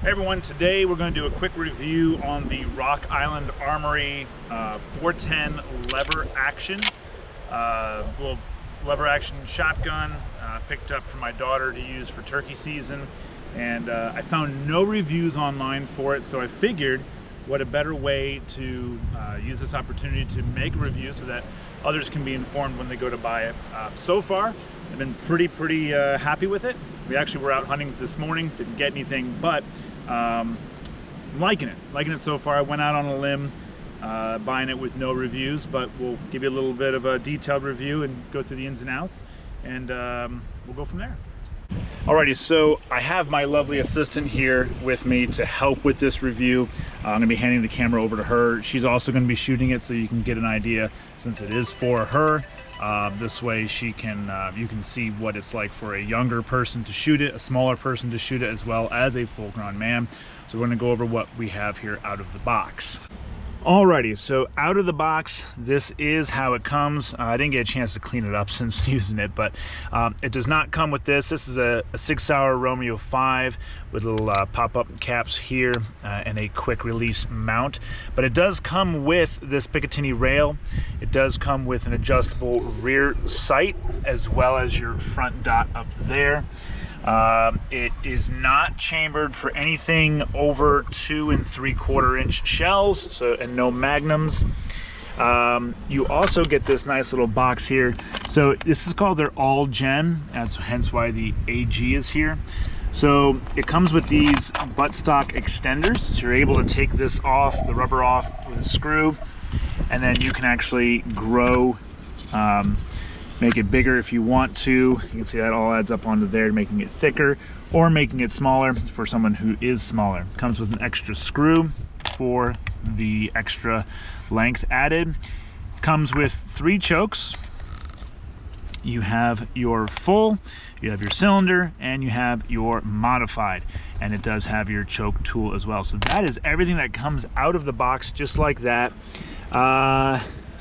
Hey everyone, today we're going to do a quick review on the Rock Island Armory 410 lever action. Little lever action shotgun picked up for my daughter to use for turkey season, and I found no reviews online for it, so I figured what a better way to use this opportunity to make a review so that others can be informed when they go to buy it. So far I've been pretty happy with it. We actually were out hunting this morning, didn't get anything, but I'm liking it so far. I went out on a limb buying it with no reviews, but we'll give you a little bit of a detailed review and go through the ins and outs, and we'll go from there. Alrighty, so I have my lovely assistant here with me to help with this review. I'm going to be handing the camera over to her. She's also going to be shooting it so you can get an idea, since it is for her. This way she can, you can see what it's like for a younger person to shoot it, a smaller person to shoot it, as well as a full-grown man. So we're going to go over what we have here out of the box. Alrighty, so out of the box, this is how it comes. I didn't get a chance to clean it up since using it, but it does not come with this. This is a 6-hour Romeo 5 with little pop-up caps here and a quick release mount. But it does come with this Picatinny rail. It does come with an adjustable rear sight as well as your front dot up there. It is not chambered for anything over 2 3/4 inch shells, so, and no magnums. You also get this nice little box here. So this is called their all gen, that's hence why the AG is here. So it comes with these buttstock extenders, so you're able to take this off, the rubber off with a screw, and then you can actually grow, make it bigger if you want to. You can see that all adds up onto there, making it thicker or making it smaller for someone who is smaller. It comes with an extra screw for the extra length added. Comes with 3 chokes. You have your full, you have your cylinder, and you have your modified, and it does have your choke tool as well. So that is everything that comes out of the box, just like that.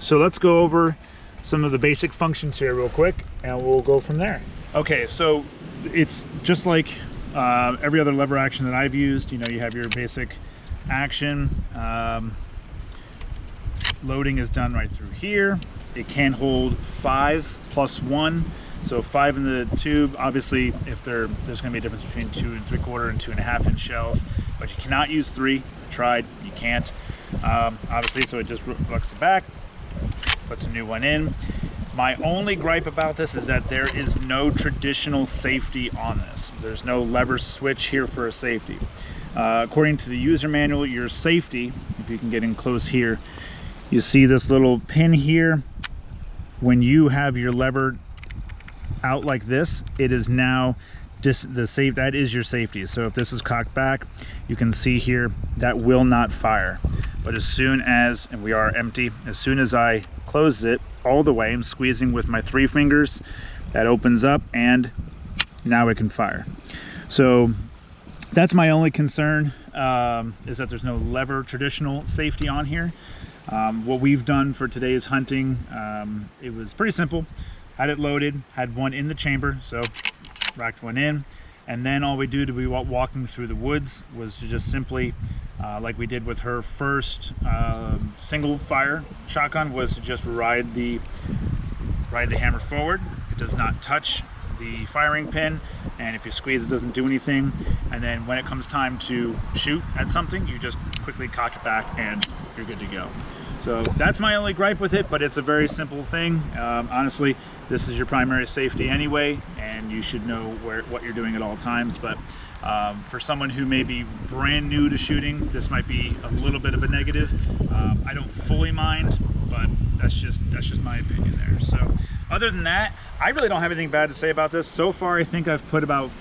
So let's go over some of the basic functions here real quick, and we'll go from there. Okay, so it's just like every other lever action that I've used. You know, you have your basic action. Loading is done right through here. It can hold 5 + 1, so 5 in the tube. Obviously, if there's going to be a difference between 2 3/4 and 2.5 inch shells, but you cannot use 3. I tried, you can't. Obviously, so it just looks the back, puts a new one in. My only gripe about this is that there is no traditional safety on this. There's no lever switch here for a safety. According to the user manual, your safety, if you can get in close here, you see this little pin here. When you have your lever out like this, it is now that is your safety. So if this is cocked back, you can see here that will not fire. But as soon as, and we are empty, as soon as I close it all the way, I'm squeezing with my 3 fingers, that opens up and now it can fire. So that's my only concern, is that there's no lever traditional safety on here. What we've done for today's hunting, it was pretty simple. Had it loaded, had one in the chamber, so racked one in, and then all we do to be walking through the woods was to just simply, like we did with her first single fire shotgun, was to just ride the hammer forward. It does not touch the firing pin, and if you squeeze, it doesn't do anything. And then when it comes time to shoot at something, you just quickly cock it back and you're good to go. So that's my only gripe with it, but it's a very simple thing. Honestly, this is your primary safety anyway, and you should know what you're doing at all times. But for someone who may be brand new to shooting, this might be a little bit of a negative. I don't fully mind, but that's just my opinion there. So other than that, I really don't have anything bad to say about this. So far, I think I've put about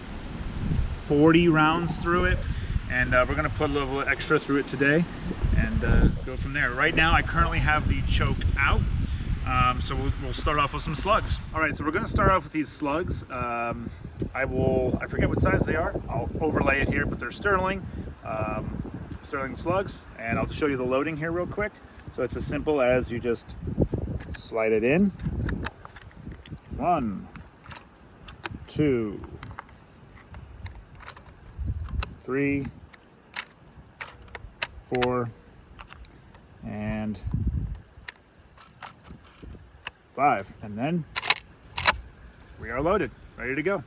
40 rounds through it, and we're gonna put a little extra through it today and go from there. Right now, I currently have the choke out, so we'll start off with some slugs. All right, so we're gonna start off with these slugs. I forget what size they are. I'll overlay it here, but they're Sterling slugs, and I'll show you the loading here real quick. So it's as simple as you just slide it in. 1, 2, 3, 4, and 5. And then we are loaded, ready to go.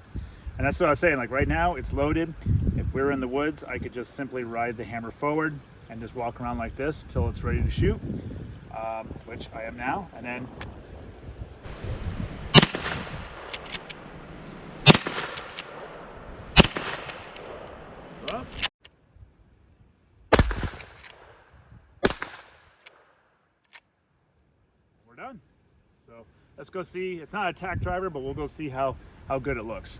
And that's what I was saying, like right now it's loaded. If we're in the woods, I could just simply ride the hammer forward and just walk around like this till it's ready to shoot, which I am now. And then well, we're done. So let's go see. It's not a tack driver, but we'll go see how good it looks.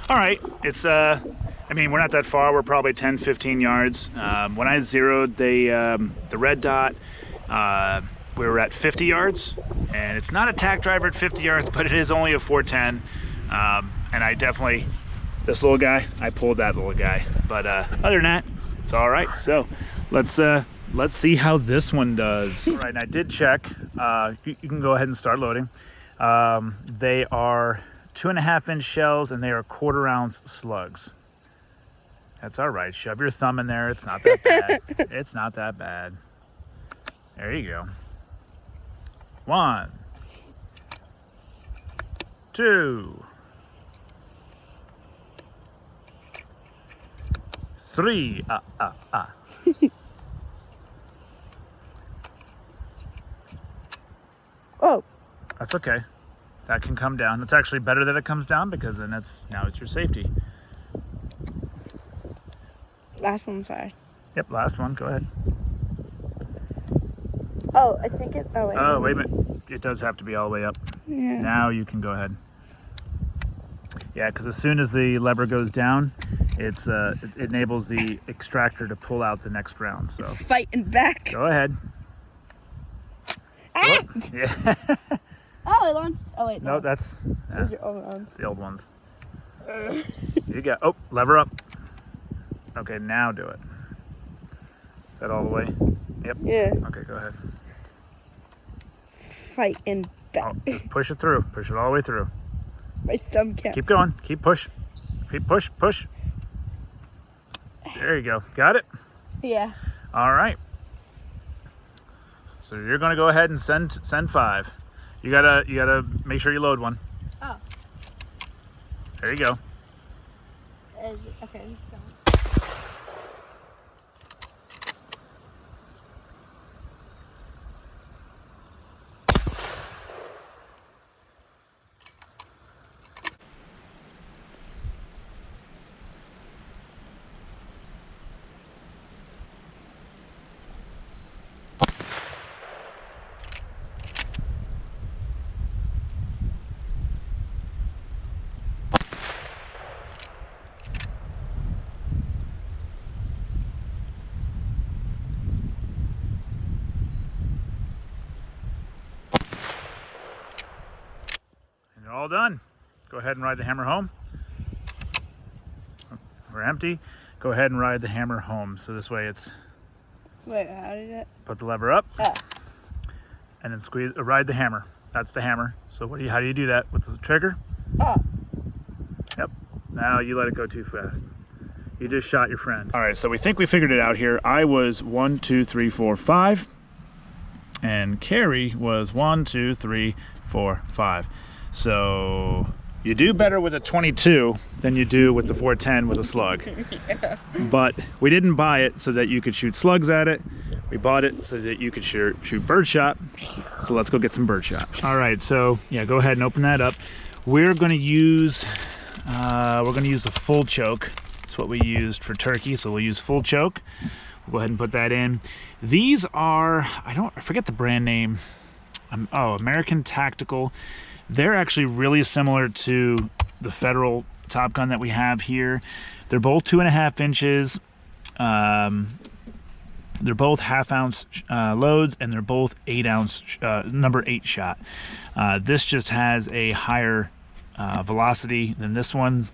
All right, it's I mean, we're not that far. We're probably 10-15 yards. When I zeroed the red dot, we were at 50 yards, and it's not a tack driver at 50 yards, but it is only a 410. And I definitely, this little guy, I pulled that little guy. But other than that, it's all right. So let's see how this one does. All right, and I did check. You can go ahead and start loading. They are 2.5-inch shells, and they are 1/4 ounce slugs. That's all right. Shove your thumb in there. It's not that bad. It's not that bad. There you go. 1, 2, 3. Oh. That's okay. That can come down. It's actually better that it comes down, because then now it's your safety. Last one, sorry. Yep, last one. Go ahead. Oh, I think it. Oh, wait. Oh, wait a minute. It does have to be all the way up. Yeah. Now you can go ahead. Yeah, because as soon as the lever goes down, it enables the extractor to pull out the next round. So It's fighting back. go ahead. Ah! Yeah. Oh, it launched. Oh, wait. No, that's Those are old ones. the old ones. You got. Oh, lever up. Okay, now do it. Is that all the way? Yep. Yeah. Okay, go ahead. Fighting back. Oh, just push it through. Push it all the way through. My thumb can't. Keep going. Keep push. Keep push. Push. There you go. Got it? Yeah. All right. So you're gonna go ahead and send 5. You gotta make sure you load one. Oh. There you go. Okay. You're all done. Go ahead and ride the hammer home. We're empty. Go ahead and ride the hammer home. So this way it's. Wait, how did it? Put the lever up. Oh. And then squeeze. Ride the hammer. That's the hammer. So how do you do that with the trigger? Oh. Yep. Now you let it go too fast. You just shot your friend. All right, so we think we figured it out here. I was 1, 2, 3, 4, 5. And Carrie was 1, 2, 3, 4, 5. So you do better with a 22 than you do with the 410 with a slug. Yeah. But we didn't buy it so that you could shoot slugs at it. We bought it so that you could shoot birdshot. So let's go get some birdshot. All right, so yeah, go ahead and open that up. We're gonna use the full choke. That's what we used for turkey, so we'll use full choke. We'll go ahead and put that in. These are, I forget the brand name. American Tactical. They're actually really similar to the Federal Top Gun that we have here. They're both 2.5 inches. They're both 1/2 ounce loads, and they're both 8 ounce number 8 shot. This just has a higher velocity than this one.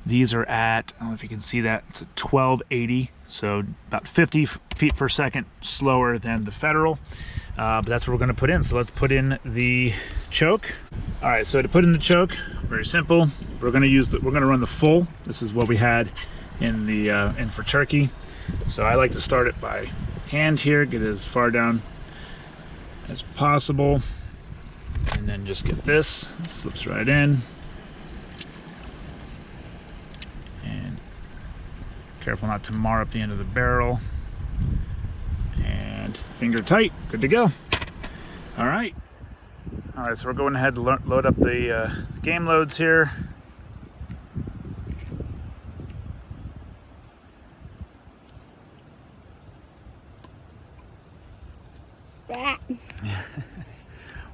These are at, I don't know if you can see that, it's a 1280, so about 50 feet per second slower than the Federal. But that's what we're going to put in. So let's put in the choke. All right, so to put in the choke, very simple. We're going to run the full. This is what we had in the in for turkey. So I like to start it by hand here, get it as far down as possible, and then just get this, slips right in. And careful not to mar up the end of the barrel. And finger tight, good to go. All right, so we're going ahead to load up the game loads here.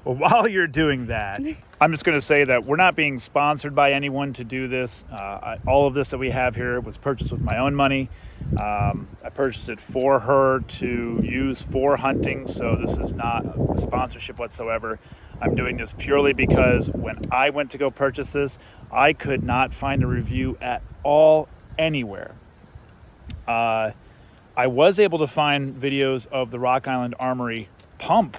Well, while you're doing that, I'm just going to say that we're not being sponsored by anyone to do this. All of this that we have here was purchased with my own money. I purchased it for her to use for hunting, so this is not a sponsorship whatsoever. I'm doing this purely because when I went to go purchase this, I could not find a review at all anywhere. I was able to find videos of the Rock Island Armory pump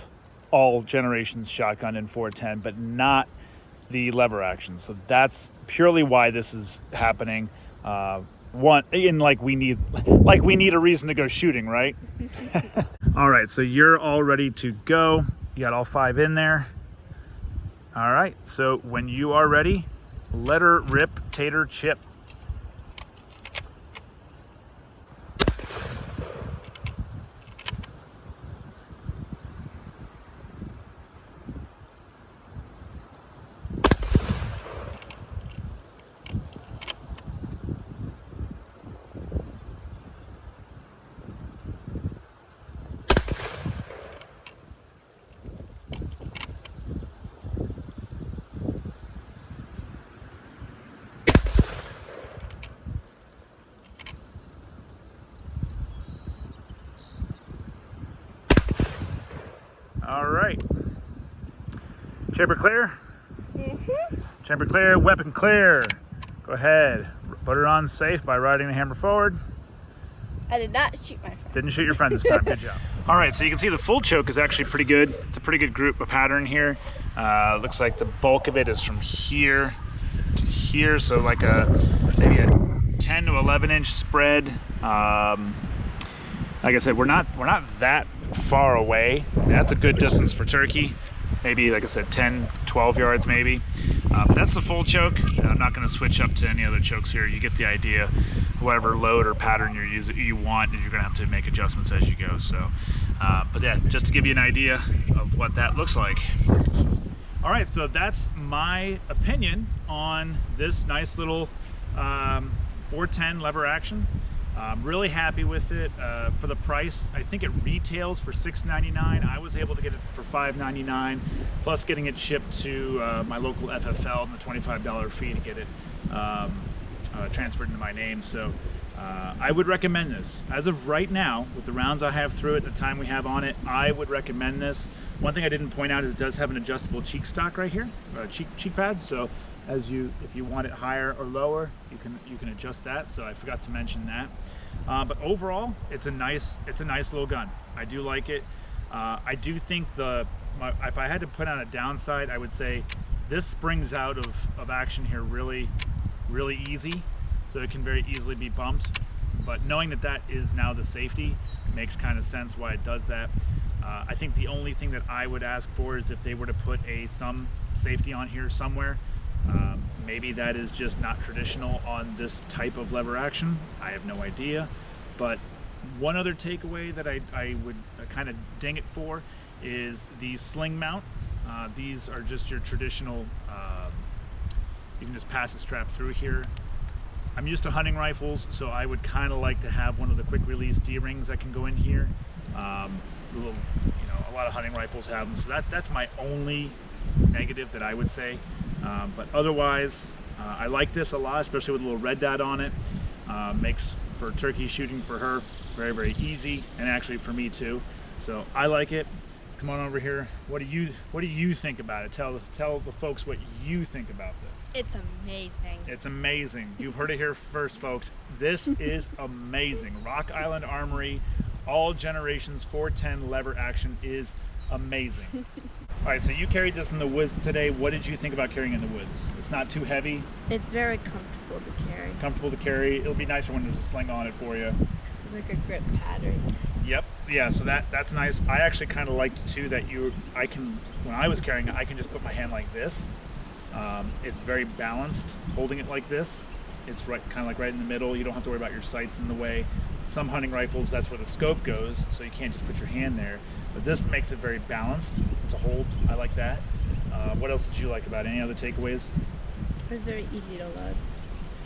all generations shotgun in 410, but not the lever action. So that's purely why this is happening. We need a reason to go shooting, right? All right, so you're all ready to go. You got all 5 in there. All right, so when you are ready, let her rip, tater chip. All right, chamber clear? Chamber clear, weapon clear. Go ahead, put her on safe by riding the hammer forward. I did not shoot my friend. Didn't shoot your friend this time, good job. All right, so you can see the full choke is actually pretty good. It's a pretty good group of pattern here. Looks like the bulk of it is from here to here, so like maybe a 10 to 11 inch spread. Like I said, we're not that far away. That's a good distance for turkey. Maybe, like I said, 10, 12 yards maybe. But that's the full choke. I'm not going to switch up to any other chokes here. You get the idea. Whatever load or pattern you want, you're going to have to make adjustments as you go. So, but yeah, just to give you an idea of what that looks like. All right, so that's my opinion on this nice little 410 lever action. I'm really happy with it for the price. I think it retails for $6.99. I was able to get it for $5.99, plus getting it shipped to my local FFL and the $25 fee to get it transferred into my name. So I would recommend this. As of right now, with the rounds I have through it, the time we have on it, I would recommend this. One thing I didn't point out is it does have an adjustable cheek stock right here, cheek pad. So if you want it higher or lower, you can adjust that. So I forgot to mention that. But overall, it's a nice little gun. I do like it. I do think if I had to put on a downside, I would say this springs out of action here really easy, so it can very easily be bumped. But knowing that is now the safety makes kind of sense why it does that. I think the only thing that I would ask for is if they were to put a thumb safety on here somewhere. Maybe that is just not traditional on this type of lever action. I have no idea. But one other takeaway that I would kind of ding it for is the sling mount. These are just your traditional, you can just pass the strap through here. I'm used to hunting rifles, so I would kind of like to have one of the quick release D-rings that can go in here. A lot of hunting rifles have them, so that's my only negative that I would say. But otherwise, I like this a lot, especially with a little red dot on it. Makes for turkey shooting for her very easy, and actually for me too. So I like it. Come on over here. What do you think about it? Tell the folks what you think about this. It's amazing. It's amazing. You've heard it here first, folks. This is amazing. Rock Island Armory, all generations 410 lever action is amazing. All right, so you carried this in the woods today. What did you think about carrying in the woods? It's not too heavy. It's very comfortable to carry. Comfortable to carry. It'll be nicer when there's a sling on it for you. It's like a grip pattern. Yep. Yeah. So that's nice. I actually kind of liked too that when I was carrying it, I can just put my hand like this. It's very balanced holding it like this. It's right, kind of like right in the middle. You don't have to worry about your sights in the way. Some hunting rifles, that's where the scope goes, so you can't just put your hand there. But this makes it very balanced to hold. I like that. What else did you like about it? Any other takeaways? It's very easy to load.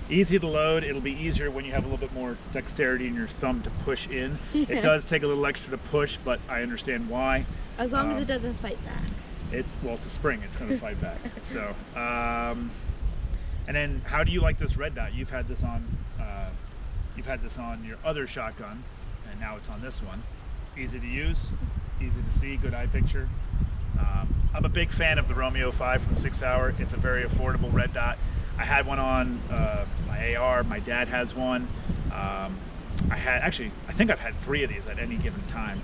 Easy to load. It'll be easier when you have a little bit more dexterity in your thumb to push in. Yeah. It does take a little extra to push, but I understand why. As long as it doesn't fight back. Well, it's a spring. It's going to fight back. So, and then how do you like this red dot? You've had this on your other shotgun, and now it's on this one. Easy to use, easy to see, good eye picture. I'm a big fan of the Romeo 5 from 6 Hour. It's a very affordable red dot. I had one on my AR. My dad has one. I think I've had 3 of these at any given time,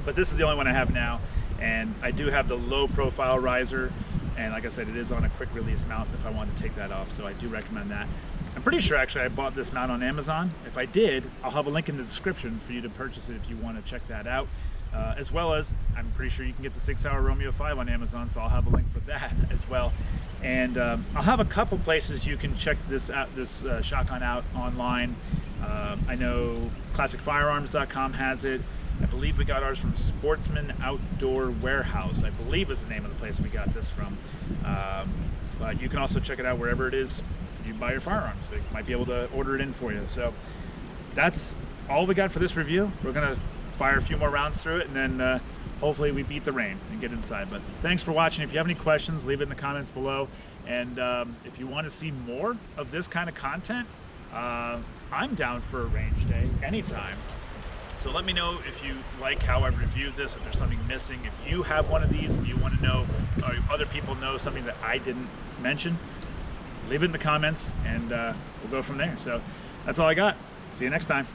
but this is the only one I have now. And I do have the low profile riser, and like I said, it is on a quick release mount if I want to take that off, so I do recommend that. I'm pretty sure actually I bought this mount on Amazon. If I did, I'll have a link in the description for you to purchase it if you want to check that out. As well as, I'm pretty sure you can get the 6 Hour Romeo 5 on Amazon, so I'll have a link for that as well. And I'll have a couple places you can check this shotgun out online. I know ClassicFirearms.com has it. I believe we got ours from Sportsman Outdoor Warehouse, I believe is the name of the place we got this from. But you can also check it out wherever it is you buy your firearms. They might be able to order it in for you. So that's all we got for this review. We're gonna fire a few more rounds through it, and then hopefully we beat the rain and get inside. But thanks for watching. If you have any questions, leave it in the comments below. And if you want to see more of this kind of content, I'm down for a range day anytime. So let me know if you like how I reviewed this, if there's something missing. If you have one of these and you want to know, or other people know something that I didn't mention, leave it in the comments, and we'll go from there. So that's all I got. See you next time.